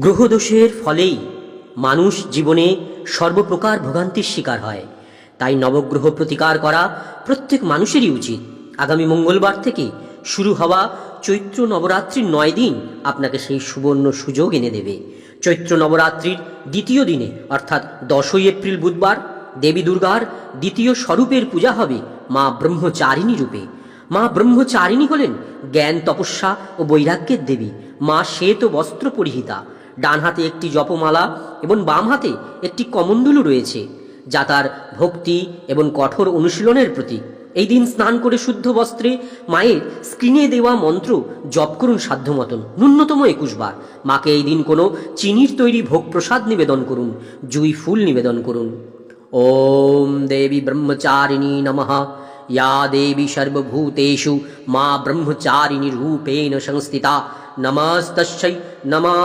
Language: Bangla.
গ্রহদোষের ফলেই মানুষ জীবনে সর্বপ্রকার ভোগান্তির শিকার হয়। তাই নবগ্রহ প্রতিকার করা প্রত্যেক মানুষেরই উচিত। আগামী মঙ্গলবার থেকে শুরু হওয়া চৈত্র নবরাত্রির 9 দিন আপনাকে সেই সুবর্ণ সুযোগ এনে দেবে। চৈত্র নবরাত্রির দ্বিতীয় দিনে অর্থাৎ 10ই এপ্রিল বুধবার দেবী দুর্গার দ্বিতীয় স্বরূপের পূজা হবে মা ব্রহ্মচারিণী রূপে। মা ব্রহ্মচারিণী হলেন জ্ঞান, তপস্যা ও বৈরাগ্যের দেবী। মা শ্বেত বস্ত্র পরিহিতা, ডান হাতে একটি জপমালা এবং বাম হাতে একটি কমণ্ডলু রয়েছে, যা তার ভক্তি এবং কঠোর অনুশীলনের প্রতীক। এই দিন স্নান করে শুদ্ধ বস্ত্রে মায়ের স্ক্রিনে দেওয়া মন্ত্র জপ করুন সাধ্য মতন, ন্যূনতম 21 বার। মাকে এই দিন কোনো চিনির তৈরি ভোগ প্রসাদ নিবেদন করুন, জুই ফুল নিবেদন করুন। ওম দেবী ব্রহ্মচারিণী নমঃ। या देवी सर्वभूतेषु मां ब्रह्मचारिणी रूपेण संस्थिता। नमस्तस्यै नमः।